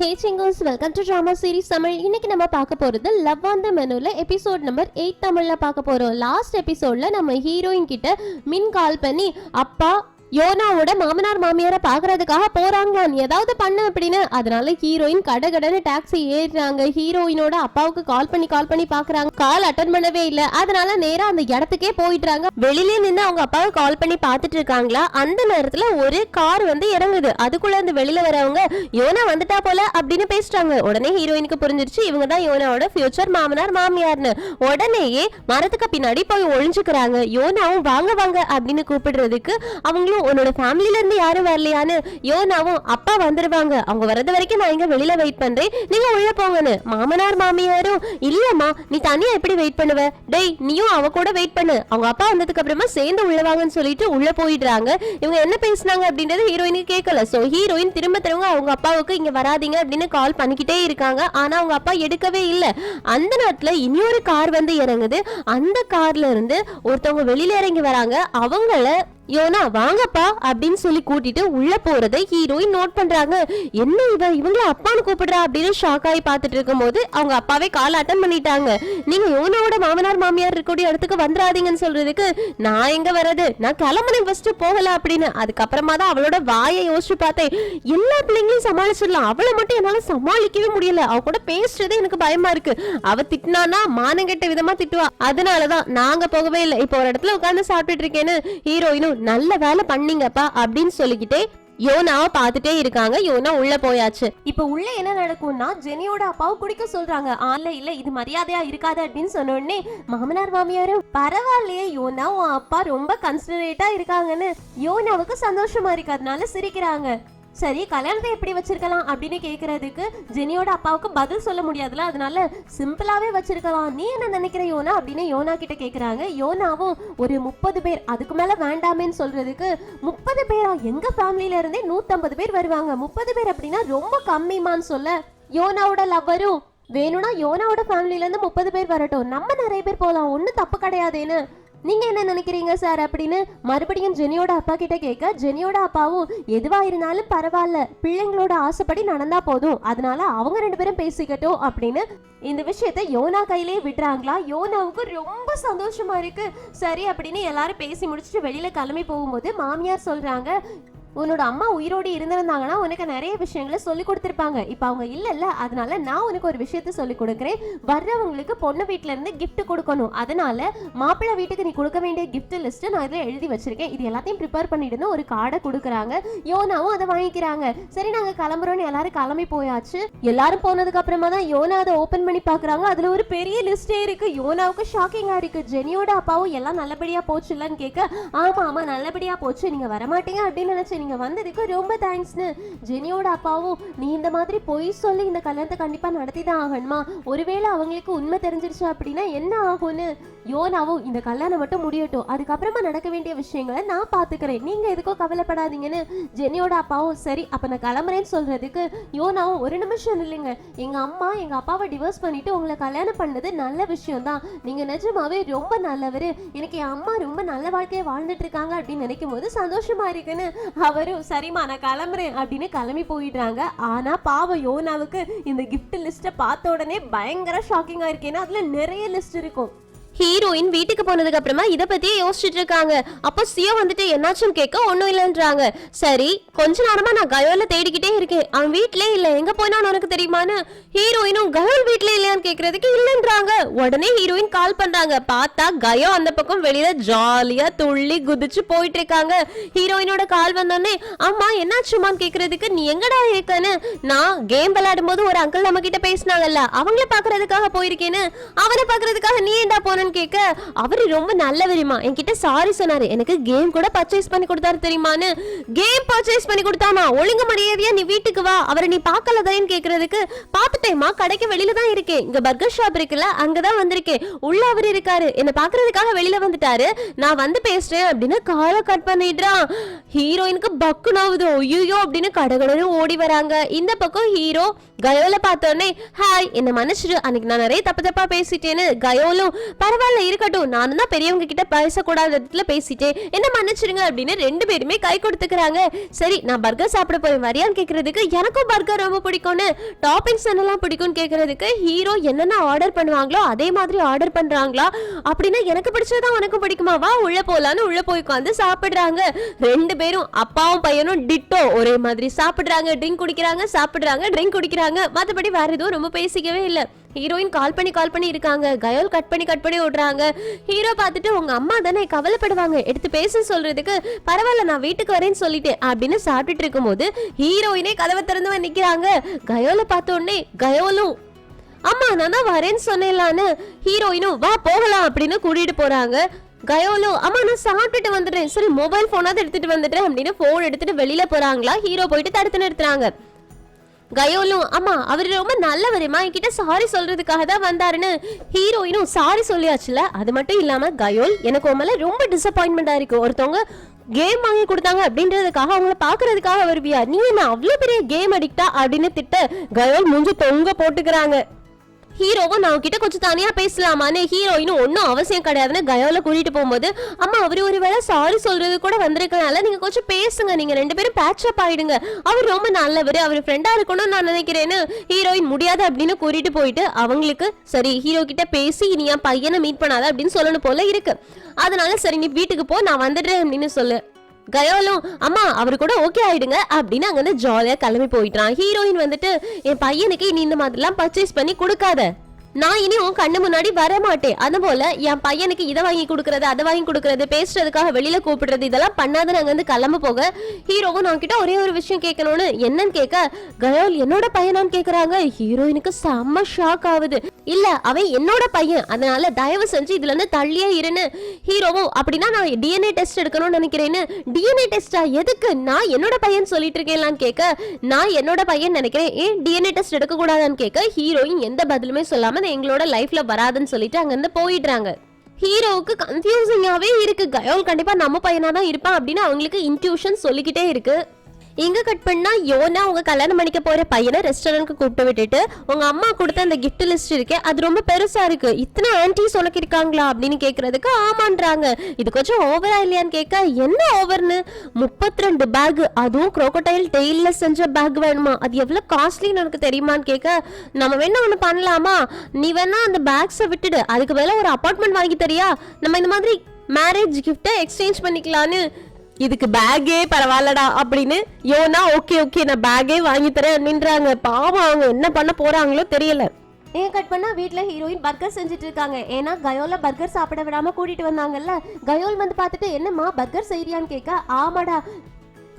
Hey singers, welcome to drama series Tamil. இன்னைக்கு நம்ம பார்க்க போறது லவ் ஆன் த மெனுல எபிசோட் நம்பர் 8 தமிழ்ல பார்க்க போறோம். லாஸ்ட் எபிசோட்ல நம்ம ஹீரோயின் கிட்ட மின் கால் பண்ணி அப்பா யோனாவோட மாமனார் மாமியார பாக்குறதுக்காக போறாங்களாம், ஏதாவது பண்ண அப்படின்னு. அதனால ஹீரோயின் கடகடன்னு டாக்ஸி ஏறினாங்க. ஹீரோயினோட அப்பாவுக்கு கால் பண்ணி பாக்குறாங்க, கால் அட்டன் பண்ணவே இல்ல. அதனால நேரா அந்த இடத்துக்கே போயிட்டாங்க. வெளியிலே நின்று அவங்க அப்பாவை கால் பண்ணி பாத்துட்டு இருக்காங்களா. அந்த நேரத்துல ஒரு கார் வந்து இறங்குது. அதுக்குள்ள இருந்து வெளியில வரவங்க யோனா வந்துட்டா போல அப்படின்னு பேசுறாங்க. உடனே ஹீரோயினுக்கு புரிஞ்சிருச்சு இவங்க தான் யோனாவோட ஃபியூச்சர் மாமனார் மாமியார்னு. உடனேயே மரத்துக்கு பின்னாடி போய் ஒழிஞ்சுக்கிறாங்க. யோனாவும் வாங்க வாங்க அப்படின்னு கூப்பிடுறதுக்கு அவங்களும் உன்னோட ஃபேமிலில இருந்து யாரும் வரலையான்னு. யோனாவும் அப்பா வந்துருவாங்க, அவங்க வரது வரைக்கும் நான் இங்க வெளியில வெயிட் பண்றேன், நீங்க உள்ள போங்கன்னு. மாமனார் மாமியாரும் இல்லம்மா நீ தனியா எப்படி வெயிட் பண்ணுவ, டேய் நீயும் அவ கூட வெயிட் பண்ணு, அவங்க அப்பா வந்ததுக்கு அப்புறமா சேர்ந்து உள்ளவாங்கன்னு சொல்லிட்டு உள்ள போயிடுறாங்க. இவங்க என்ன பேசினாங்க அப்படின்றது ஹீரோயினுக்கு கேட்கல. சோ ஹீரோயின் திரும்ப அவங்க அப்பாவுக்கு இங்க வராதீங்க அப்படின்னு கால் பண்ணிக்கிட்டே இருக்காங்க. ஆனா அவங்க அப்பா எடுக்கவே இல்லை. அந்த நேரத்துல இன்னொரு கார் வந்து இறங்குது. அந்த கார்ல இருந்து ஒருத்தவங்க வெளியில இறங்கி வராங்க. அவங்கள யோனா வாங்கப்பா அப்படின்னு சொல்லி கூட்டிட்டு உள்ள போறதை ஹீரோயின் நோட் பண்றாங்க. என்ன இவங்கள அப்பான்னு கூப்பிடுறா அப்படின்னு ஷாக் ஆகி பார்த்துட்டு இருக்கும் போது அவங்க அப்பாவே கால் அட்டன் பண்ணிட்டாங்க. நீங்க யோனாவோட மாமனார் மாமியார் இருக்கக்கூடிய இடத்துக்கு வந்துடாதீங்கன்னு சொல்றதுக்கு நான் எங்க வர்றது, நான் கிளம்புனேன் ஃபர்ஸ்ட் போகல அப்படின்னு. அதுக்கப்புறமா தான் அவளோட வாயை யோசிச்சு பார்த்தேன். எல்லா பிள்ளைங்களையும் சமாளிச்சிடலாம், அவளை மட்டும் என்னால சமாளிக்கவே முடியல, அவ கூட பேசுறதே எனக்கு பயமா இருக்கு. அவ திட்டினானா மானங்கெட்ட விதமா திட்டுவா, அதனாலதான் நாங்க போகவே இல்லை. இப்போ ஒரு இடத்துல உட்கார்ந்து சாப்பிட்டுட்டு இருக்கேன்னு ஹீரோயினும் நல்ல வேலை பண்ணீங்கப்பா அப்படின்னு சொல்லிக்கிட்டே யோனாவை பார்த்துட்டே இருக்காங்க. யோனா உள்ள போயாச்சு. இப்ப உள்ள என்ன நடக்கும்னா ஜெனியோட அப்பாவை குடிக்க சொல்றாங்க. இல்ல இது மரியாதையா இருக்காது அப்படின்னு சொன்ன உடனே மாமனார் மாமியாரும் பரவாயில்லையே யோனா உன் அப்பா ரொம்ப கன்சிடரேட்டா இருக்காங்கன்னு யோனாவுக்கு சந்தோஷமா இருக்கு. அதனால சிரிக்கிறாங்க. சரி கல்யாணத்தை எப்படி வச்சிருக்கலாம் அப்படின்னு கேக்குறதுக்கு ஜெனியோட அப்பாவுக்கு பதில் சொல்ல முடியாதுல, அதனால சிம்பிளாவே வச்சிருக்கலாம், நீ என்ன நினைக்கிற யோனா அப்படின்னு யோனா கிட்ட கேக்குறாங்க. யோனாவும் ஒரு 30 பேர் அதுக்கு மேல வேண்டாமேன்னு சொல்றதுக்கு 30 பேரா, எங்க ஃபேமிலில இருந்தே 150 பேர் வருவாங்க, 30 பேர் அப்படின்னா ரொம்ப கம்மிமான்னு சொல்ல யோனாவோட லவ்வரும் வேணும்னா யோனாவோட ஃபேமிலில இருந்து 30 பேர் வரட்டும், நம்ம நிறைய பேர் போலாம், ஒன்னும் தப்பு கிடையாதுன்னு நீங்க என்ன நினைக்கிறீங்க சார் அப்படின்னு மறுபடியும் ஜெனியோட அப்பா கிட்ட கேட்க ஜெனியோட அப்பாவும் எதுவா இருந்தாலும் பரவாயில்ல, பிள்ளைங்களோட ஆசைப்படி நடந்தா போதும், அதனால அவங்க 2 பேரும் பேசிக்கட்டும் அப்படின்னு இந்த விஷயத்த யோனா கையிலேயே விடுறாங்களா. யோனாவுக்கு ரொம்ப சந்தோஷமா இருக்கு. சரி அப்படின்னு எல்லாரும் பேசி முடிச்சுட்டு வெளியில கிளம்பி போகும்போது மாமியார் சொல்றாங்க, உன்னோட அம்மா உயிரோடு இருந்திருந்தாங்கன்னா உனக்கு நிறைய விஷயங்களை சொல்லி கொடுத்துருப்பாங்க, இப்ப அவங்க இல்ல, அதனால நான் உனக்கு ஒரு விஷயத்த சொல்லி கொடுக்குறேன். வர்றவங்களுக்கு பொண்ணு வீட்டுல இருந்து கிஃப்ட் கொடுக்கணும், அதனால மாப்பிள்ளை வீட்டுக்கு நீ கொடுக்க வேண்டிய கிஃப்ட் லிஸ்ட் நான் இதுல எழுதி வச்சிருக்கேன், இது எல்லாத்தையும் ப்ரிப்பேர் பண்ணிட்டு ஒரு கார்டை கொடுக்குறாங்க. யோனாவும் அதை வாங்கிக்கிறாங்க. சரி நாங்க கிளம்புறோம்னு எல்லாரும் கிளம்பி போயாச்சு. எல்லாரும் போனதுக்கு அப்புறமா தான் யோனா அதை ஓபன் பண்ணி பாக்குறாங்க. அதுல ஒரு பெரிய லிஸ்டே இருக்கு. யோனாவுக்கு ஷாக்கிங்கா இருக்கு. ஜெனியோட அப்பாவும் எல்லாம் நல்லபடியா போச்சு இல்லன்னு கேட்க ஆமா நல்லபடியா போச்சு, நீங்க வரமாட்டீங்க அப்படின்னு நினைச்சேன், நீங்க வந்ததுக்கு ரொம்ப தேங்க்ஸ்னு. ஜெனியோட அப்பாவும் நீ இந்த மாதிரி பொய் சொல்லி இந்த கல்யாணத்தை கண்டிப்பா நடத்தி தான் ஆகணுமா, ஒருவேளை அவங்களுக்கு உண்மை தெரிஞ்சிருச்சு அப்படின்னா என்ன ஆகும்னு. யோனாவும் இந்த கல்யாணம் மட்டும் முடியட்டும், அதுக்கப்புறமா நடக்க வேண்டிய விஷயங்களை நான் பாத்துக்கிறேன், நீங்க எதுக்கும் கவலைப்படாதீங்கன்னு ஜெனியோட அப்பாவும் சரி அப்ப நான் கிளம்புறேன்னு சொல்றதுக்கு யோனாவும் ஒரு நிமிஷம் இல்லைங்க, எங்க அம்மா எங்க அப்பாவை டிவோர்ஸ் பண்ணிட்டு உங்களை கல்யாணம் பண்ணது நல்ல விஷயம் தான், நீங்க நிஜமாவே ரொம்ப நல்லவரு, எனக்கு என் அம்மா ரொம்ப நல்ல வாழ்க்கையை வாழ்ந்துட்டு இருக்காங்க அப்படின்னு நினைக்கும் போது சந்தோஷமா இருக்குன்னு அவரும் சரிமா நான் கிளம்புறேன் அப்படின்னு கிளம்பி போயிடுறாங்க. ஆனா பாவம் யோனாவுக்கு இந்த கிஃப்ட் லிஸ்ட்டை பார்த்த உடனே பயங்கர ஷாக்கிங்கா இருக்கு. ஏன்னா அதுல நிறைய லிஸ்ட் இருக்கும். ஹீரோயின் வீட்டுக்கு போனதுக்கு அப்புறமா இதை பத்தியே யோசிச்சுட்டு இருக்காங்க. அப்போ சியோ வந்துட்டு என்னாச்சும் கேட்க ஒன்னும் இல்லைன்றாங்க. சரி கொஞ்ச நேரமா நான் கயோல தேடிக்கிட்டே இருக்கேன், அவன் வீட்லயே இல்ல, எங்க போயினான்னு உனக்கு தெரியுமான்னு ஹீரோயினும் கயோல் வீட்ல இல்லையான்னு கேக்குறதுக்கு இல்லைன்றாங்க. உடனே ஹீரோயின் கால் பண்றாங்க. பார்த்தா கயோ அந்த பக்கம் வெளியில ஜாலியா துள்ளி குதிச்சு போயிட்டு இருக்காங்க. ஹீரோயினோட கால் வந்தோடனே அம்மா என்னாச்சுமான்னு கேக்குறதுக்கு நீ எங்கடா இருக்கன்னு, நான் கேம் விளையாடும் போது ஒரு அங்கிள் நம்ம கிட்ட பேசினாங்கல்ல அவங்கள பாக்குறதுக்காக போயிருக்கேன்னு, அவனை பாக்குறதுக்காக நீ ஏண்டா போன கேட்க அவரு ரொம்ப நல்லவருமா, என்கிட்ட சாரி சொன்னாரு, எனக்கு கேம் கூட பர்ச்சேஸ் பண்ணி கொடுத்தாரு தெரியுமான்னு. கேம் பர்ச்சேஸ் பண்ணி கொடுத்தாமா, ஒழுங்கு மரியாதையா நீ வீட்டுக்கு வா, அவரை நீ பார்க்கலதான்னு கேக்குறதுக்கு பார்த்துட்டேமா, கடைக்கு வெளியில தான் இருக்கேன், இங்க பர்கர் ஷாப் இருக்குல்ல அங்கதான் வந்திருக்கேன், உள்ள அவர் இருக்காரு, என்ன பாக்குறதுக்காக வெளியில வந்துட்டாரு, நான் வந்து பேசுறேன் அப்படின்னு காலை கட் பண்ணிடுறான். ஹீரோயினுக்கு பக்குனாவுது, ஐயோ அப்படின்னு கடகடன்னு ஓடி வராங்க. இந்த பக்கம் ஹீரோ கயோல பார்த்தோன்னே ஹாய் என்ன மன்னிச்சிடு, அன்னைக்கு நான் நிறைய தப்பா பேசிட்டேன்னு. கயோலும் பரவாயில்ல இருக்கட்டும், நானும் தான் பெரியவங்க கிட்ட பேசக்கூடாத இடத்துல பேசிட்டேன், என்ன மன்னிச்சிருங்க அப்படின்னு 2 பேருமே கை கொடுத்துக்கிறாங்க. சரி நான் பர்கர் சாப்பிட போய் வரியான்னு கேக்குறதுக்கு எனக்கும் பர்கர் ரொம்ப பிடிக்கும்னு, டாப்பிங்ஸ் என்னெல்லாம் பிடிக்கும்னு கேக்குறதுக்கு ஹீரோ என்னென்ன ஆர்டர் பண்ணுவாங்களோ அதே மாதிரி ஆர்டர் பண்றாங்களா. அப்படின்னா எனக்கு பிடிச்சதுதான் உனக்கும் பிடிக்குமா, வா உள்ள போலான்னு உள்ள போய் உட்காந்து சாப்பிடுறாங்க. 2 பேரும் அப்பாவும் பையனும் டிட்டோ ஒரே மாதிரி சாப்பிடுறாங்க, ட்ரிங்க் குடிக்கிறாங்க, சாப்பிடுறாங்க, ட்ரிங்க் குடிக்கிறாங்க. மற்றபடி வேற எதுவும் ரொம்ப பேசிக்கவே இல்லை. ஹீரோயின் கால் பண்ணி இருக்காங்க, கயோல் கட் பண்ணி விடுறாங்க. ஹீரோ பார்த்துட்டு உங்க அம்மா தானே கவலைப்படுவாங்க, எடுத்து பேச சொல்றதுக்கு, பரவாயில்ல நான் வீட்டுக்கு வரேன்னு சொல்லிட்டேன் அப்படின்னு சாப்பிட்டுட்டு இருக்கும்போது ஹீரோயினே கதவை திறந்து நிக்கிறாங்க. கயோலை பார்த்த உடனே கயோலும் அம்மா நான் தான் வரேன்னு சொன்னேன்லான்னு ஹீரோயினும் வா போகலாம் அப்படின்னு கூட்டிட்டு போறாங்க. கயோலோ அம்மா நான் சாப்பிட்டுட்டு வந்துடுறேன், சரி மொபைல் போனாவது எடுத்துட்டு வந்துடுறேன் அப்படின்னு போன் எடுத்துட்டு வெளியில போறாங்களா. ஹீரோ போயிட்டு தடுத்து நிறுத்துறாங்க. கயோலும் அம்மா அவரு ரொம்ப நல்லவருமா, என்கிட்ட சாரி சொல்றதுக்காக தான் வந்தாருன்னு ஹீரோயினும் சாரி சொல்லியாச்சுல. அது மட்டும் இல்லாம கயோல் எனக்கு உன் மேல ரொம்ப டிசப்பாயின்மெண்டா இருக்கு, ஒருத்தவங்க கேம் வாங்கி கொடுத்தாங்க அப்படின்றதுக்காக அவங்கள பாக்குறதுக்காக வருவியா, நீ என்ன அவ்வளவு பெரிய கேம் அடிக்டா அப்படின்னு திட்ட கயோல் மூஞ்சி தொங்க போட்டுக்கிறாங்க. ஹீரோவும் நான் கிட்ட கொஞ்சம் தனியா பேசலாமான்னு ஹீரோயினும் ஒன்னும் அவசியம் கிடையாதுன்னு கயோல கூட்டிட்டு போகும்போது அம்மா அவரு ஒருவேளை சாரி சொல்றது கூட வந்திருக்கனால நீங்க கொஞ்சம் பேசுங்க, நீங்க 2 பேரும் பேட்சப் ஆயிடுங்க, அவர் ரொம்ப நல்லவர், அவர் ஃப்ரெண்டா இருக்கணும்னு நான் நினைக்கிறேன்னு ஹீரோயின் முடியாது அப்படின்னு கூட்டிட்டு போயிட்டு அவங்களுக்கு சரி ஹீரோ கிட்ட பேசி நீ என் பையனை மீட் பண்ணாத அப்படின்னு சொல்லணும் போல இருக்கு. அதனால சரி நீ வீட்டுக்கு போ நான் வந்துடுறேன் அப்படின்னு சொல்லு. கயோலும் அம்மா அவரு கூட ஓகே ஆயிடுங்க அப்படின்னு அங்க இருந்து ஜாலியா கிளம்பி போயிட்டான். ஹீரோயின் வந்துட்டு என் பையனுக்கு நீ இந்த மாதிரி எல்லாம் பர்ச்சேஸ் பண்ணி கொடுக்காத, நான் இனி உன் கண்ணு முன்னாடி வர மாட்டேன், அது போல என் பையனுக்கு இதை வாங்கி கொடுக்கறது அதை வாங்கி கொடுக்கறது பேசுறதுக்காக வெளியில கூப்பிடுறது இதெல்லாம் பண்ணாதுன்னு அங்க இருந்து கிளம்ப போக ஹீரோவும் நான் கிட்ட ஒரே ஒரு விஷயம் கேட்கணும்னு என்னன்னு கேட்க கயோல் என்னோட பையனான்னு கேக்குறாங்க. ஹீரோயினுக்கு செம்ம ஷாக் ஆகுது. இல்ல அவன் என்னோட பையன், அதனால தயவு செஞ்சு இதுல இருந்து தள்ளியே இருன்னு ஹீரோவும் அப்படின்னா நான் டிஎன்ஏ டெஸ்ட் எடுக்கணும்னு நினைக்கிறேன்னு. டிஎன்ஏ டெஸ்டா எதுக்கு, நான் என்னோட பையன் சொல்லிட்டு இருக்கேன்லான்னு கேட்க நான் என்னோட பையன் நினைக்கிறேன், ஏன் டிஎன்ஏ டெஸ்ட் எடுக்க கூடாதான்னு கேட்க ஹீரோயின் எந்த பதிலுமே சொல்லாம எங்களோட லைஃப்ல வராதுன்னு சொல்லிட்டு அங்க இருந்து போயிடுறாங்க. ஹீரோவுக்கு கன்ஃபியூசிங்காவே இருக்கு, கயோல் கண்டிப்பா நம்ம பையனா தான் இருப்பான் அப்படின்னு அவங்களுக்கு இன்ட்யூஷன் சொல்லிக்கிட்டே இருக்கு. இங்க கட் பண்ணா யோனா உங்க கல்யாணம் பண்ணிக்க போற பையனை ரெஸ்டாரண்ட்க்கு கூப்பிட்டு விட்டுட்டு உங்க அம்மா கொடுத்த அந்த கிஃப்ட் லிஸ்ட் இருக்கே அது ரொம்ப பெருசா இருக்கு, இத்தனை ஆன்டிஸ் உனக்கு இருக்காங்களா அப்படின்னு கேக்குறதுக்கு ஆமான்றாங்க. இது கொஞ்சம் ஓவரா இல்லையான்னு கேட்க என்ன ஓவர்னு 32 பேக், அதுவும் crocodile டெய்ல செஞ்ச பேக் வேணுமா, அது எவ்வளவு காஸ்ட்லின்னு உனக்கு தெரியுமான்னு கேட்க நம்ம வேணா ஒண்ணு பண்ணலாமா, நீ வேணா அந்த பேக்ஸை விட்டுடு அதுக்கு பதிலா ஒரு அபார்ட்மெண்ட் வாங்கி தரியா, நம்ம இந்த மாதிரி மேரேஜ் கிஃப்ட எக்ஸ்சேஞ்ச் பண்ணிக்கலான்னு. இதுக்கு பேக்கே பரவாயில்லடா அப்படின்னு யோனா ஓகே நான் பேக்கே வாங்கி தரேன் அப்படின்றாங்க. பாவம் அவங்க என்ன பண்ண போறாங்களோ தெரியல. ஏன் கட் பண்ணா வீட்ல ஹீரோயின் பர்கர் செஞ்சுட்டு இருக்காங்க. ஏன்னா கயோல பர்கர் சாப்பிட விடாம கூட்டிட்டு வந்தாங்கல்ல. கயோல் வந்து பார்த்துட்டு என்னம்மா பர்கர் செய்யறியான்னு கேட்க ஆமாடா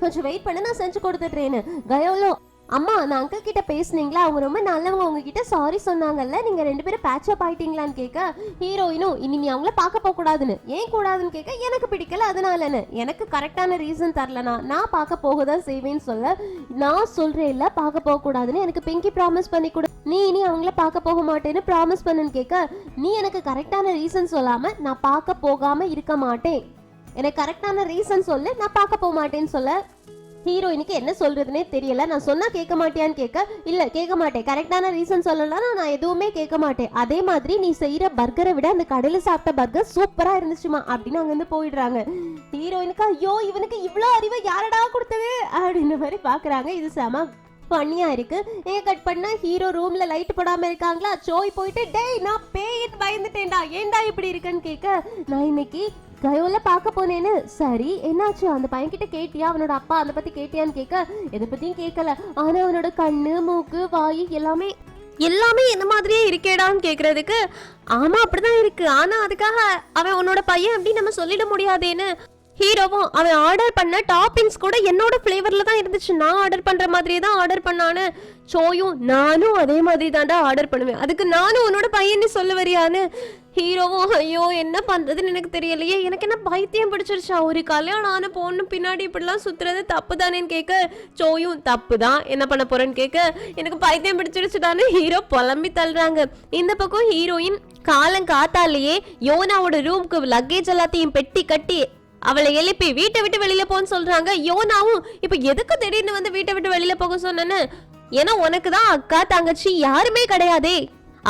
கொஞ்சம் வெயிட் பண்ணு நான் செஞ்சு கொடுத்துட்றேன்னு. கயோலோ அம்மா நான் அங்கிள் கிட்ட பேசுனீங்களா, அவங்க ரொம்ப நல்லவங்க, உங்ககிட்ட சாரி சொன்னாங்கல்ல, நீங்க 2 பேரும் பேட்சப் ஆயிட்டீங்களான்னு கேட்க ஹீரோயினும் இனி நீ அவங்கள பார்க்க போக கூடாதுன்னு. ஏன் கூடாதுன்னு கேட்க எனக்கு பிடிக்கல அதனாலன்னு. எனக்கு கரெக்டான ரீசன் தரலனா நான் பார்க்க போகதான் செய்வேன்னு சொல்ல நான் சொல்றேன் இல்ல பார்க்க போக கூடாதுன்னு, எனக்கு பிங்கி ப்ராமிஸ் பண்ணி கொடு, நீ இனி அவங்கள பார்க்க போக மாட்டேன்னு ப்ராமிஸ் பண்ணுன்னு கேட்க நீ எனக்கு கரெக்டான ரீசன் சொல்லாம நான் பார்க்க போகாம இருக்க மாட்டேன், எனக்கு கரெக்டான ரீசன் சொல்லு நான் பார்க்க போக மாட்டேன்னு சொல்ல ஹீரோயினுக்கு என்ன சொல்றதுனே தெரியல. நான் சொன்னா கேட்க மாட்டியான்னு கேட்க இல்ல கேட்க மாட்டேன், கரெக்டான ரீசன் சொல்லலாம் நான் எதுவுமே கேட்க மாட்டேன், அதே மாதிரி நீ செய்யற பர்கரை விட அந்த கடையில சாப்பிட்ட பர்கர் சூப்பரா இருந்துச்சுமா அப்படின்னு அங்க இருந்து போயிடுறாங்க. ஹீரோயினுக்கு ஐயோ இவனுக்கு இவ்வளவு அறிவை யாரடா கொடுத்தது அப்படின்னு மாதிரி பாக்குறாங்க. இது செம பண்ணியா இருக்கு. ஏன் கட் பண்ணா ஹீரோ ரூம்ல லைட் போடாம இருக்காங்களா, சோய் போயிட்டு டேய் நான் பேயிட்டு பயந்துட்டேன்டா ஏன்டா இப்படி இருக்குன்னு கேட்க நான் இன்னைக்கு கயோல பார்க்க போனேன்னு. சரி என்னாச்சு அந்த பையன் கிட்ட கேட்டியா, அவனோட அப்பா அதை பத்தி கேட்டியான்னு கேட்க எதை பத்தியும் கேட்கல, ஆனா அவனோட கண்ணு மூக்கு வாய் எல்லாமே என்ன மாதிரியே இருக்கேடான்னு கேக்குறதுக்கு ஆமா அப்படிதான் இருக்கு, ஆனா அதுக்காக அவன் உன்னோட பையன் அப்படி நம்ம சொல்லிட முடியாதேன்னு. ஹீரோவும் அவன் ஆர்டர் பண்ண டாப்பிங்ஸ் கூட என்னோட ஃப்ளேவர்ல தான் இருந்துச்சு, நான் ஆர்டர் பண்ற மாதிரியே தான் ஆர்டர் பண்ணான்னு. சோயும் நானும் அதே மாதிரி தான்டா ஆர்டர் பண்ணுவேன், அதுக்கு நானும் உன்னோட பையன்னு சொல்ல வரியான்னு. ஹீரோவும் ஐயோ என்ன பண்றதுன்னு எனக்கு தெரியலையே, எனக்கு என்ன பைத்தியம் பிடிச்சிருச்சா, ஒரு கல்யாணம் ஆன பொண்ணு பின்னாடி இப்படிலாம் சுத்துறது தப்பு தானேன்னு கேட்க சோயும் தப்பு தான் என்ன பண்ண போறேன்னு கேட்க எனக்கு பைத்தியம் பிடிச்சிருச்சுடான்னு ஹீரோ புலம்பி தள்ளுறாங்க. இந்த பக்கம் ஹீரோயின் காலங்காத்தாலேயே யோனாவோட ரூம்க்கு லக்கேஜ் எல்லாத்தையும் பெட்டி கட்டி அவளை எழுப்பி வீட்டை விட்டு வெளியில போன்னு சொல்றாங்க. யோனாவும் இப்ப எதுக்கு திடீர்னு வந்து வீட்டை விட்டு வெளியில போக சொன்னேன்னு, ஏன்னா உனக்கு தான் அக்கா தங்கச்சி யாருமே கிடையாதே,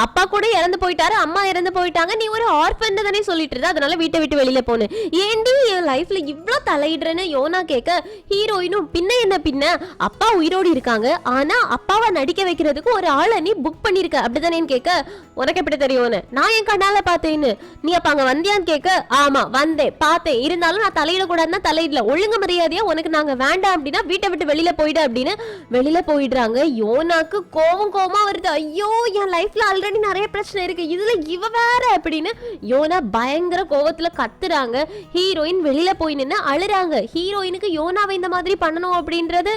அப்பா கூட இறந்து போயிட்டாரு, அம்மா இறந்து போயிட்டாங்க, நீ ஒரு ஆர்ஃபன் தானே சொல்லிட்டு இருந்த, அதனால வீட்டை விட்டு வெளியில போன, ஏண்டி என் லைஃப்ல இவ்ளோ தலையிடுறேன்னு யோனா கேட்க, ஹீரோயினும் பின்ன என்ன பின்ன அப்பா உயிரோடு இருக்காங்க, ஆனா அப்பாவை நடிக்க வைக்கிறதுக்கு ஒரு ஆளை நீ புக் பண்ணிருக்க அப்படிதானேன்னு கேட்க, உனக்கு எப்படி தெரியும்னு, நான் என் கண்ணால பார்த்தேன்னு, நீ அப்ப அங்க வந்தியான்னு கேட்க, ஆமா வந்தேன் பார்த்தேன், இருந்தாலும் நான் தலையிடக்கூடாதுன்னா தலையிடல, ஒழுங்கு மரியாதையா உனக்கு நாங்க வேண்டாம் அப்படின்னா வீட்டை விட்டு வெளியில போயிடு அப்படின்னு வெளியில போயிடுறாங்க. யோனாக்கு கோவமா வருது, ஐயோ என் லைஃப்ல ஆல்ரெடி நிறைய பிரச்சனை இருக்கு, இதுல இவ வேற அப்படின்னு யோனா பயங்கர கோவத்துல கத்துறாங்க. ஹீரோயின் வெளியில போய் நின்னு அழுறாங்க. ஹீரோயினுக்கு யோனாவை இந்த மாதிரி பண்ணணும் அப்படின்றது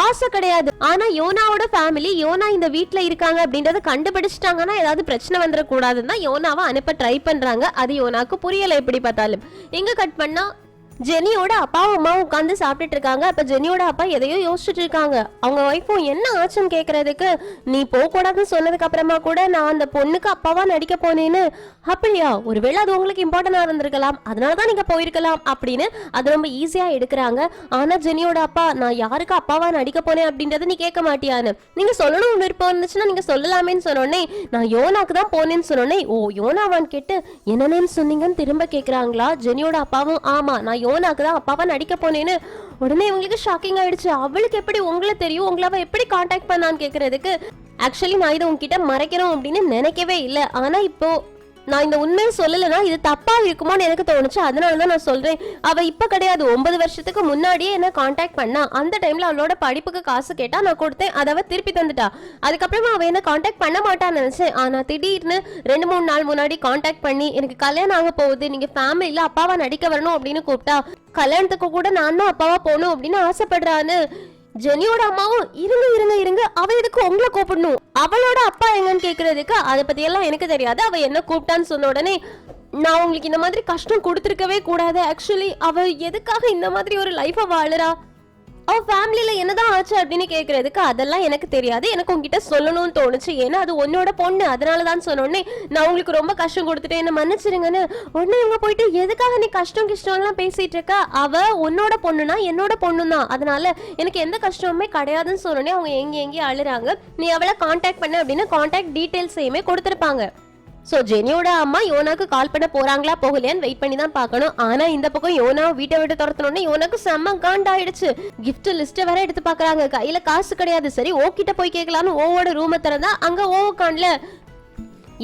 ஆசை கிடையாது, ஆனா யோனாவோட ஃபேமிலி யோனா இந்த வீட்ல இருக்காங்க அப்படின்றத கண்டுபிடிச்சிட்டாங்கன்னா ஏதாவது பிரச்சனை வந்துடக்கூடாதுன்னு யோனாவை அனுப்ப ட்ரை பண்றாங்க. அது யோனாக்கு புரியல எப்படி பார்த்தாலும். எங்க கட் பண்ணா ஜெனியோட அப்பாவும் அம்மாவும் உட்காந்து சாப்பிட்டுட்டு இருக்காங்க. அப்ப ஜெனியோட அப்பா எதையோ யோசிச்சுட்டு இருக்காங்க. அவங்க ஒய்ஃபும் என்ன ஆச்சுன்னு கேக்குறதுக்கு, நீ போகக்கூடாதுன்னு சொன்னதுக்கு அப்புறமா கூட நான் அந்த பொண்ணுக்கு அப்பாவா நடிக்க போனேன்னு, அப்படியா ஒருவேளை அது உங்களுக்கு இம்பார்ட்டன்டா இருந்திருக்கலாம், அதனாலதான் நீங்க போயிருக்கலாம் அப்படின்னு அது ரொம்ப ஈஸியா எடுக்கிறாங்க. ஆனா ஜெனியோட அப்பா, நான் யாருக்கு அப்பாவா நடிக்க போனேன் அப்படின்றத நீ கேட்க மாட்டியான்னு, நீங்க சொல்லணும் விருப்பம் இருந்துச்சுன்னா நீங்க சொல்லலாமேன்னு சொன்னோடனே, நான் யோனாக்கு தான் போனேன்னு சொன்னோடனே, ஓ யோனாவான்னு கேட்டு என்னன்னு சொன்னீங்கன்னு திரும்ப கேக்குறாங்களா. ஜெனியோட அப்பாவும், ஆமா நான் யோனாக்கு தான் அப்பாவா நடிக்க போனேன்னு. உடனே இவங்களுக்கு ஷாக்கிங் ஆயிடுச்சு, அவளுக்கு எப்படி உங்களை தெரியும், உங்களை அவ எப்படி கான்டாக்ட் பண்ணான்னு கேக்குறதுக்கு, ஆக்சுவலி நான் இதை உங்ககிட்ட மறைக்கணும் அப்படின்னு நினைக்கவே இல்லை, ஆனா இப்போ நான் இந்த உண்மையை சொல்லலைன்னா இது தப்பா இருக்குமோன்னு எனக்கு தோணுச்சு, அதனாலதான் நான் சொல்றேன். அவ இப்ப கிடையாது, 9 வருஷத்துக்கு முன்னாடியே என்ன கான்டாக்ட் பண்ணா. அந்த டைம்ல அவளோட படிப்புக்கு காசு கேட்டா, நான் கொடுத்தேன், அதை அவ திருப்பி தந்துட்டா. அதுக்கப்புறமா அவ என்ன கான்டாக்ட் பண்ண மாட்டான்னு நினைச்சேன். ஆனா திடீர்னு 2-3 நாள் முன்னாடி கான்டாக்ட் பண்ணி, எனக்கு கல்யாணம் ஆக போகுது, நீங்க ஃபேமிலியில அப்பாவா நடிக்க வரணும் அப்படின்னு கூப்பிட்டா, கல்யாணத்துக்கு கூட நான் தான் அப்பாவா போகணும் அப்படின்னு ஆசைப்படுறான்னு. ஜெனியோட அம்மாவும், இருங்க அவ எதுக்கு உங்களை கூப்பிடணும், அவளோட அப்பா எங்கன்னு கேக்குறதுக்கு, அதை பத்தி எல்லாம் எனக்கு தெரியாது, அவ என்ன கூப்பிட்டான்னு சொன்ன உடனே, நான் உங்களுக்கு இந்த மாதிரி கஷ்டம் கொடுத்துருக்கவே கூடாது, ஆக்சுவலி அவ எதுக்காக இந்த மாதிரி ஒரு லைஃபை வாழறா, அவ ஃபேமிலியில என்னதான் ஆச்சு அப்படின்னு கேக்குறதுக்கு, அதெல்லாம் எனக்கு தெரியாது, எனக்கு உங்ககிட்ட சொல்லணும்னு தோணுச்சு, ஏன்னா அது உன்னோட பொண்ணு, அதனாலதான் சொன்னோடனே நான் உங்களுக்கு ரொம்ப கஷ்டம் கொடுத்துட்டேன், என்ன மன்னிச்சிருங்கன்னு. உடனே இவங்க போயிட்டு, எதுக்காக நீ கஷ்டம் எல்லாம் பேசிட்டு இருக்க, அவ உன்னோட பொண்ணுனா என்னோட பொண்ணுதான், அதனால எனக்கு எந்த கஷ்டமுமே கிடையாதுன்னு சொன்னோடனே அவங்க எங்கேயும் அழுறாங்க. நீ அவளை கான்டாக்ட் பண்ண அப்படின்னு கான்டாக்ட் டீடைல்ஸையுமே கொடுத்துருப்பாங்க. சோ ஜெனியோட அம்மா யோனாக்கு கால் பண்ண போறாங்களா போகலையான்னு வெயிட் பண்ணி தான் பார்க்கணும். ஆனா இந்த பக்கம் யோனா வீட்டை விட்டு துரத்தணும்னு யோனாக்கு செம்ம காண்டாயிடுச்சு. கிஃப்ட் லிஸ்ட் வேற எடுத்து பாக்குறாங்க, கையில காசு கிடையாது. சரி ஓகிட்ட போய் கேட்கலான்னு ஓவோட ரூமை திறந்தா அங்க ஓ காணல.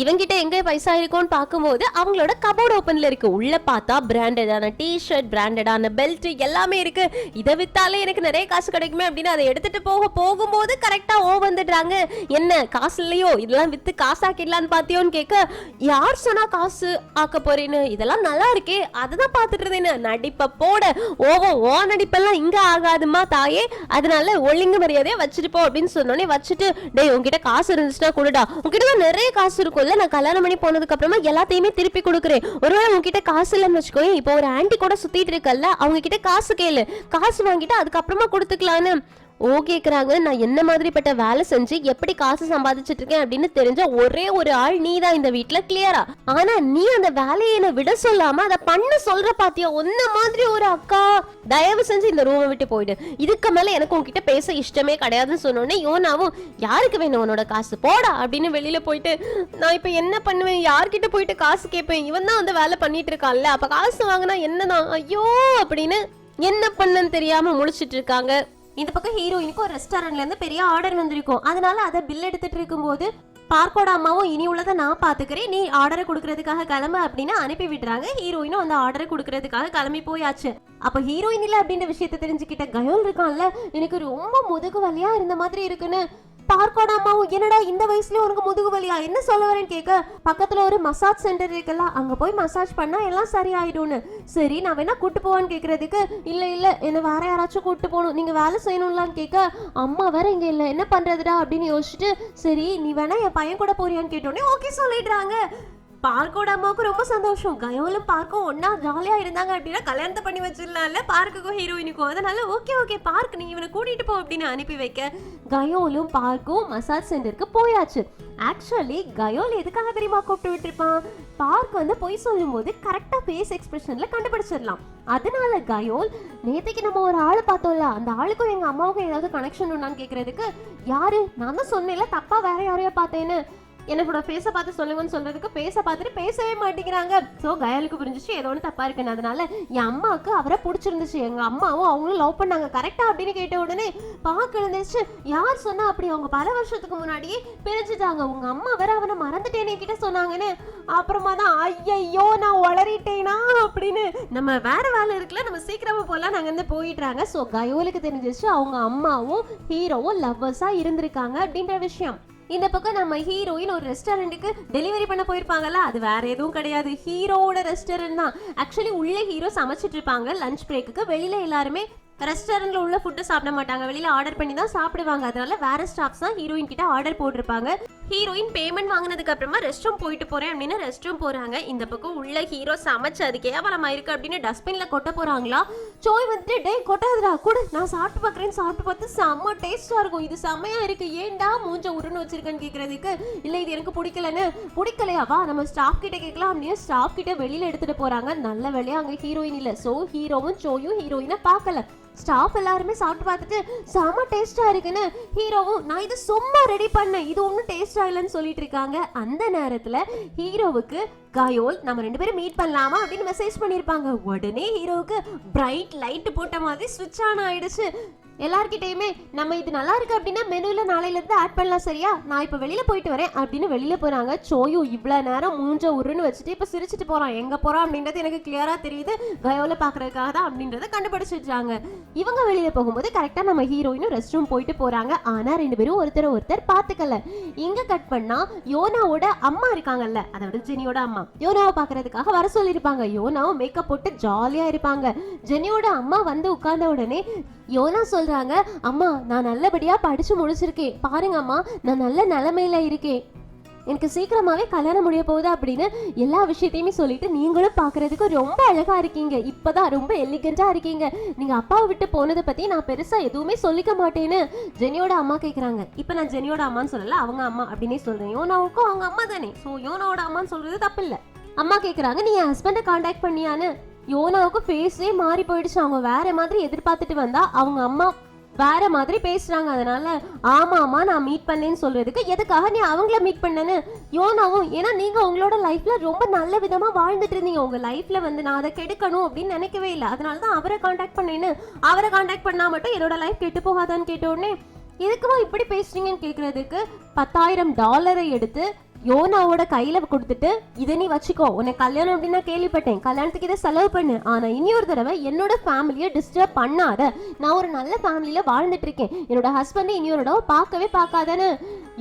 இவங்கிட்ட எங்க பைசா இருக்கும்னு பார்க்கும்போது அவங்களோட கபோர்ட் ஓப்பன்ல இருக்கு. உள்ள பார்த்தா பிராண்டடான டிஷர்ட், பிராண்டடான பெல்ட் எல்லாமே இருக்கு. இதை வித்தாலே எனக்கு நிறைய காசு கிடைக்குமே அப்படின்னு அதை எடுத்துட்டு போகும்போது கரெக்டா ஓ வந்துடுறாங்க. என்ன காசு இல்லையோ, இதெல்லாம் வித்து காசாக்கிடலான்னு பாத்தியோன்னு கேட்க, யார் சொன்னா காசு ஆக்க போறேன்னு, இதெல்லாம் நல்லா இருக்கே அதுதான் பாத்துட்டு இருந்தேன்னு. நடிப்ப போட ஓ நடிப்பெல்லாம் இங்க ஆகாதுமா தாயே, அதனால ஒழுங்கு மரியாதையா வச்சுட்டு போ அப்படின்னு சொன்னோன்னே வச்சுட்டு, டேய் உங்ககிட்ட காசு இருந்துச்சுன்னா கொடுடா, உங்ககிட்ட நிறைய காசு இருக்கும், நான் கல்யாணம் பண்ணி போனதுக்கு அப்புறமா எல்லாத்தையுமே திருப்பி கொடுக்குறேன், ஒருவேளை உங்ககிட்ட காசு இல்லைன்னு வச்சுக்கோ, இப்போ ஒரு ஆன்டி கூட சுத்திட்டு இருக்கல்ல, அவங்க கிட்ட காசு கேளு, காசு வாங்கிட்டு அதுக்கப்புறமா கொடுத்துக்கலான்னு ஓ கேக்குறாங்க. நான் என்ன மாதிரிப்பட்ட வேலை செஞ்சு எப்படி காசு சம்பாதிச்சிட்டு இருக்கேன் அப்படின்னு தெரிஞ்ச ஒரே ஒரு ஆள் நீ தான் இந்த வீட்டுல, கிளியரா. ஆனா நீ அந்த வேலையை என்ன விட சொல்லாம அதை பண்ண சொல்ற பாத்தியா, ஒன்ன மாதிரி ஒரு அக்கா, தயவு செஞ்சு இந்த ரூமை விட்டு போயிடு, இதுக்கு மேல எனக்கு உங்ககிட்ட பேச இஷ்டமே கிடையாதுன்னு சொன்னோன்னே யோனாவும், யாருக்கு வேணும் உன்னோட காசு போடா அப்படின்னு வெளியில போயிட்டு, நான் இப்ப என்ன பண்ணுவேன், யார்கிட்ட போயிட்டு காசு கேட்பேன், இவன் தான் அந்த வேலை பண்ணிட்டு இருக்கான்ல, அப்ப காசு வாங்கினா என்னதான், ஐயோ அப்படின்னு என்ன பண்ணன்னு தெரியாம முழிச்சிட்டு இருக்காங்க. இந்த பக்கம் ஹீரோயினுக்கு ஒரு ரெஸ்டாரண்ட்ல இருந்து பெரிய ஆர்டர் வந்திருக்கும், அதனால அதை பில் எடுத்துட்டு இருக்கும்போது பார்க்கோட அம்மாவும், இனி உள்ளதை நான் பாத்துக்கிறேன், நீ ஆர்டரை கொடுக்கறதுக்காக கிளம்பு அப்படின்னு அனுப்பி விடுறாங்க. ஹீரோயினும் அந்த ஆர்டரை கொடுக்கறதுக்காக கிளம்பி போயாச்சு. அப்ப ஹீரோயின் இல்ல அப்படின்ற விஷயத்தை தெரிஞ்சுக்கிட்ட கயோல் இருக்கான்ல, எனக்கு ரொம்ப முதுகு வலியா இருந்த மாதிரி இருக்குன்னு. பார்க்கோட அம்மாவும், என்னடா இந்த வயசுலயே உனக்கு முதுகு வலியா, என்ன சொல்ல வரேன்னு கேட்க, பக்கத்துல ஒரு மசாஜ் சென்டர் இருக்குல்ல, அங்க போய் மசாஜ் பண்ணா எல்லாம் சரியாயிடும்னு. சரி நான் வேணா கூட்டு போவான்னு கேக்குறதுக்கு, இல்ல என்ன வேற யாராச்சும் கூட்டு போகணும், நீங்க வேலை செய்யணும்லான்னு கேட்க, அம்மா வேற இங்க இல்ல, என்ன பண்றதுடா அப்படின்னு யோசிச்சுட்டு, சரி நீ வேணா என் பையன் கூட போறியான்னு கேட்டோடனே ஓகே சொல்லிடுறாங்க. பார்க்கோட அம்மாவுக்கு ரொம்ப சந்தோஷம், கயோலும் பார்க்கும் ஒன்னா ஜாலியா இருந்தாங்க அப்படின்னா கல்யாணத்தை பண்ணி வச்சிடலாம்ல பார்க்குக்கும் ஹீரோயினுக்கும், அதனால ஓகே பார்க் நீ இவனை கூட்டிட்டு போ அப்படின்னு அனுப்பி வைக்க, கயோலும் பார்க்கும் மசாஜ் சென்டருக்கு போயாச்சு. ஆக்சுவலி கயோல் எதுக்காக தெரியுமா கூப்பிட்டு விட்டுருப்பான், பார்க் வந்து பொய் சொல்லும் போது கரெக்டா ஃபேஸ் எக்ஸ்பிரஷன்ல கண்டுபிடிச்சிடலாம். அதனால கயோல், நேத்தைக்கு நம்ம ஒரு ஆளை பார்த்தோம்ல, அந்த ஆளுக்கும் எங்க அம்மாவுக்கும் ஏதாவது கனெக்ஷன் உண்டான்னு கேட்கறதுக்கு, யாரு நான் தான் சொன்னேன்ல தப்பா வேற யாரையா பார்த்தேன்னு, என்னோட ஃபேஸை பார்த்து சொல்லுங்கன்னு சொல்றதுக்கு ஃபேஸை பார்த்துட்டு பேசவே மாட்டேங்கிறாங்க. ஸோ கயாலுக்கு புரிஞ்சிச்சு ஏதோ ஒன்று தப்பா இருக்குன்னு. அதனால என் அம்மாவுக்கு அவரை பிடிச்சிருந்துச்சு, எங்க அம்மாவும் அவங்களும் லவ் பண்ணாங்க கரெக்டா அப்படின்னு கேட்ட உடனே பார்க்க எழுந்துச்சு. யார் சொன்னா அப்படி? அவங்க பல வருஷத்துக்கு முன்னாடியே பிரிஞ்சுட்டாங்க. உங்க அம்மா வேற அவனை மறந்துட்டேனே கிட்ட சொன்னாங்கன்னு. அப்புறமா தான் ஐயோ நான் வளரிட்டேனா அப்படின்னு நம்ம வேற வேலை இருக்குல்ல, நம்ம சீக்கிரமா போலாம் நாங்க இருந்து போயிட்டாங்க. ஸோ கயோலுக்கு தெரிஞ்சிச்சு அவங்க அம்மாவும் ஹீரோவும் லவ்வர்ஸா இருந்திருக்காங்க அப்படின்ற விஷயம். இந்த பக்கம் நம்ம ஹீரோயின் ஒரு ரெஸ்டாரண்ட்டுக்கு டெலிவரி பண்ண போயிருப்பாங்கல்ல, அது வேற எதுவும் கிடையாது, ஹீரோவோட ரெஸ்டாரண்ட் தான். ஆக்சுவலி உள்ள ஹீரோ சமைச்சிட்டு இருப்பாங்க லஞ்ச் பிரேக்குக்கு. வெளியில எல்லாருமே ரெஸ்டாரண்ட்ல உள்ள ஃபுட்டு சாப்பிட மாட்டாங்க, வெளியில ஆர்டர் பண்ணி தான் சாப்பிடுவாங்க. அதனால வேற ஸ்டாஃப்ஸ் தான் ஹீரோயின் கிட்ட ஆர்டர் போட்டிருப்பாங்க. ஹீரோயின் பேமெண்ட் வாங்கினதுக்கு அப்புறமா ரெஸ்ட் ரூம் போயிட்டு போறேன் அப்படின்னு ரெஸ்ட் ரூம் போறாங்க. இந்த பக்கம் உள்ள ஹீரோ சமைச்சு அது கேவலமா இருக்கு அப்படின்னு டஸ்ட்பின்ல கொட்ட போறாங்களா. சோய் வந்துட்டு டே கொட்டாதுடா கூட, நான் சாப்பிட்டு பாக்குறேன்னு சாப்பிட்டு பார்த்து செம்ம டேஸ்டா இருக்கும், இது செம்மையா இருக்கு, ஏன்டா மூஞ்ச உருன்னு வச்சிருக்கேன்னு கேக்குறதுக்கு இல்ல இது எனக்கு பிடிக்கலன்னு. பிடிக்கலையாவா நம்ம ஸ்டாஃப் கிட்ட கேட்கலாம் அப்படின்னு ஸ்டாஃப் கிட்ட வெளியில எடுத்துட்டு போறாங்க. நல்ல வேலையா அங்க ஹீரோயின் இல்ல. சோ ஹீரோவும் சோயும் ஹீரோயினை பார்க்கல. ஸ்டாஃப் எல்லாருமே சாப்பிட்டு பார்த்துட்டு செம்ம டேஸ்டா இருக்குன்னு ஹீரோவும் நான் இது சும்மா ரெடி பண்ணேன், இது ஒன்றும் டேஸ்டா இல்லைன்னு சொல்லிட்டு இருக்காங்க. அந்த நேரத்துல ஹீரோவுக்கு கயோல் நம்ம 2 பேரும் மீட் பண்ணலாமா அப்படின்னு மெசேஜ் பண்ணிருப்பாங்க. உடனே ஹீரோவுக்கு பிரைட் லைட் போட்ட மாதிரி ஸ்விட்ச் ஆன் ஆயிடுச்சு. எல்லார்கிட்டயுமே நம்ம இது நல்லா இருக்கு அப்படின்னா மெனுல நாளையில இருந்து ஆட் பண்ணலாம், சரியா நான் இப்ப வெளியில போயிட்டு வரேன் அப்படின்னு வெளியில போறாங்க. சோயு இவ்வளவு நேரம் மூஞ்ச உருன்னு வச்சுட்டு இப்ப சிரிச்சிட்டு போறான். எங்க போறான் அப்படின்றது எனக்கு கிளியரா தெரியுது, கயோல பாக்குறதுக்காக தான் அப்படின்றத கண்டுபிடிச்சிட்டாங்க. இவங்க வெளியில போகும்போது கரெக்டா நம்ம ஹீரோயினும் ரெஸ்ட் ரூம் போயிட்டு போறாங்க. ஆனா 2 பேரும் ஒருத்தர் பாத்துக்கல. இங்க கட் பண்ணா யோனாவோட அம்மா இருக்காங்கல்ல, அதாவது ஜெனியோட அம்மா, யோனாவை பாக்குறதுக்காக வர சொல்லிருப்பாங்க. யோனாவும் மேக்கப் போட்டு ஜாலியா இருப்பாங்க. ஜெனியோட அம்மா வந்து உட்கார்ந்த உடனே யோனா சொல்றாங்க, அம்மா நான் நல்லபடியா படிச்சு முடிச்சிருக்கேன் பாருங்க அம்மா, நான் நல்ல நிலைமையில இருக்கேன், எனக்கு சீக்கிரமாவே கல்யாணம் முடிய போகுது அப்படின்னு எல்லா விஷயத்தையுமே சொல்லிட்டு நீங்களும் பாக்குறதுக்கு ரொம்ப அழகா இருக்கீங்க, இப்பதான் ரொம்ப எலிகண்டா இருக்கீங்க, நீங்க அப்பாவை விட்டு போனதை பத்தி நான் பெருசா எதுவுமே சொல்லிக்க மாட்டேன்னு ஜெனியோட அம்மா கேக்குறாங்க. இப்ப நான் ஜெனியோட அம்மான்னு சொல்லல, அவங்க அம்மா அப்படின்னே சொல்றேன். யோனாவுக்கும் அவங்க அம்மா தானே, சோ யோனாவோட அம்மான்னு சொல்றது தப்பு இல்ல. அம்மா கேக்குறாங்க நீ என் ஹஸ்பண்டை கான்டாக்ட் பண்ணியான்னு. யோனாவுக்கு ஃபேஸே மாறி போயிடுச்சு. அவங்க வேற மாதிரி எதிர்பார்த்துட்டு வந்தா அவங்க அம்மா வேற மாதிரி பேசுறாங்க. அதனால ஆமா நான் மீட் பண்ணேன்னு சொல்றதுக்கு எதுக்காக நீ அவங்கள மீட் பண்ணனு யோனாவும், ஏன்னா நீங்க உங்களோட லைஃப்ல ரொம்ப நல்ல விதமா வாழ்ந்துட்டு இருந்தீங்க, உங்க லைஃப்ல வந்து நான் அதை கெடுக்கணும் அப்படின்னு நினைக்கவே இல்லை, அதனாலதான் அவரை கான்டாக்ட் பண்ணேன்னு. அவரை கான்டாக்ட் பண்ணா மட்டும் என்னோட லைஃப் கெட்டு போகாதான்னு கேட்ட உடனே எதுக்குமா இப்படி பேசுறீங்கன்னு கேக்குறதுக்கு $10,000 எடுத்து யோனாவோட கையில கொடுத்துட்டு இதை நீ வச்சுக்கோ, உனக்கு கல்யாணம் அப்படின்னா கேள்விப்பட்டேன், கல்யாணத்துக்கு இதை செலவு பண்ணு, ஆனா இனியொரு தடவை என்னோட ஃபேமிலியை டிஸ்டர்ப் பண்ணாத, நான் ஒரு நல்ல ஃபேமிலியில வாழ்ந்துட்டு இருக்கேன், என்னோட ஹஸ்பண்ட் இனியொரு தடவை பார்க்கவே பார்க்காதன்னு.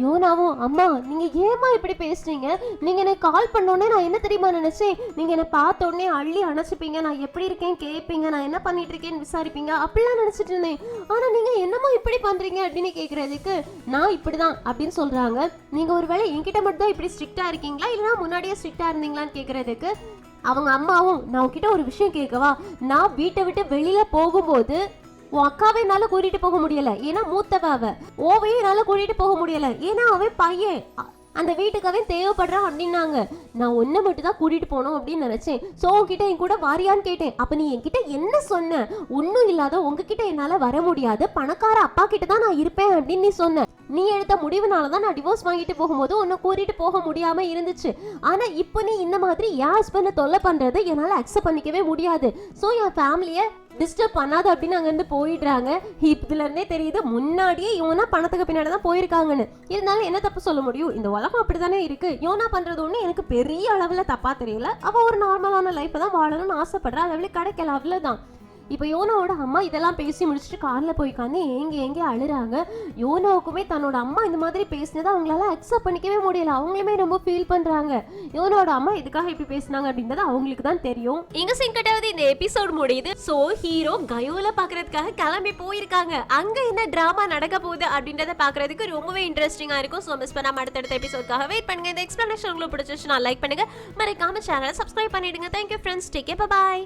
யோனாவும் அம்மா நீங்க ஏமா இப்படி பேசுறீங்க, நீங்க எனக்கு கால் பண்ணோடனே நான் என்ன தெரியுமா நினைச்சேன், நீங்க என்ன பார்த்த உடனே அள்ளி அணைச்சிப்பீங்க, நான் எப்படி இருக்கேன் கேட்பீங்க, நான் என்ன பண்ணிட்டு இருக்கேன்னு விசாரிப்பீங்க அப்படிலாம் நினைச்சிட்டு இருந்தேன், ஆனா நீங்க என்னமா இப்படி பண்றீங்க அப்படின்னு கேக்குறதுக்கு நான் இப்படிதான் அப்படின்னு சொல்றாங்க. நீங்க ஒருவேளை என்கிட்ட மட்டும் இப்படி ஸ்ட்ரிக்டா இருக்கீங்களா இல்லைன்னா முன்னாடியே ஸ்ட்ரிக்டா இருந்தீங்களான்னு கேக்குறதுக்கு அவங்க அம்மாவும் நான் உன்கிட்ட ஒரு விஷயம் கேட்கவா, நான் வீட்டை விட்டு வெளியில போகும்போது உன் அக்காவை என்னால கூட்டிட்டு போக முடியல ஏன்னா மூத்தவ அவ, ஓவையும் என்னால கூட்டிட்டு போக முடியல ஏன்னா அவன் பையன், அந்த வீட்டுக்காவே தேவைப்படுறான் அப்படின்னாங்க. நான் ஒன்ன மட்டும் தான் கூட்டிட்டு போனோம் அப்படின்னு நினைச்சேன். சோ உன்கிட்ட என் கூட வாரியான்னு கேட்டேன். அப்ப நீ என்கிட்ட என்ன சொன்ன, ஒன்னும் இல்லாத உங்ககிட்ட என்னால வர முடியாது, பணக்கார அப்பா கிட்ட தான் நான் இருப்பேன் அப்படின்னு நீ சொன்ன. நீ எடுத்த முடிவுனாலதான் நான் டிவோர்ஸ் வாங்கிட்டு போகும்போது உன்னை கூட்டிட்டு போக முடியாம இருந்துச்சு. ஆனா இப்போ நீ இந்த மாதிரி என் ஹஸ்பண்டை தொல்லை பண்றது என்னால அக்செப்ட் பண்ணிக்கவே முடியாது. சோ என் ஃபேமிலிய டிஸ்டர்ப் பண்ணாது அப்படின்னு அங்க இருந்து போயிடுறாங்க. இதுல இருந்தே தெரியுது முன்னாடியே யோனா பணத்துக்கு பின்னாடி தான் போயிருக்காங்கன்னு. இருந்தாலும் என்ன தப்பு சொல்ல முடியும், இந்த உலகம் அப்படித்தானே இருக்கு. யோனா பண்றது ஒண்ணு எனக்கு பெரிய அளவுல தப்பா தெரியல, அவ ஒரு நார்மலான லைஃப் தான் வாழணும்னு ஆசைப்படுறா, அது அவளுக்கு கிடைக்கல அவ்வளவுதான். இப்போ யோனாவோட அம்மா இதெல்லாம் பேசி முடிச்சுட்டு காரில் போய் உட்காந்து எங்கே அழுறாங்க. யோனாவுக்குமே தன்னோட அம்மா இந்த மாதிரி பேசினதை அவங்களால அக்செப்ட் பண்ணிக்கவே முடியல, அவங்களுமே ரொம்ப ஃபீல் பண்றாங்க. யோனாவோட அம்மா இதுக்காக இப்படி பேசினாங்க அப்படின்றது அவங்களுக்கு தான் தெரியும். எங்க சிங்கட்டாவது இந்த எபிசோட் முடியுது. சோ ஹீரோ கயோல பாக்குறதுக்காக கிளம்பி போயிருக்காங்க. அங்க என்ன டிராமா நடக்க போகுது அப்படின்றத பாக்குறதுக்கு ரொம்பவே இன்ட்ரெஸ்டிங்கா இருக்கும். சோ மிஸ் பண்ணாம அடுத்தடுத்த எபிசோட்காக வெயிட் பண்ணுங்க. இந்த எக்ஸ்பிளனேஷன் உங்களுக்கு பிடிச்சிருச்சுன்னா லைக் பண்ணுங்க, மறக்காம சேனலை சப்ஸ்கிரைப் பண்ணிடுங்க. Thank you friends, take care, bye bye.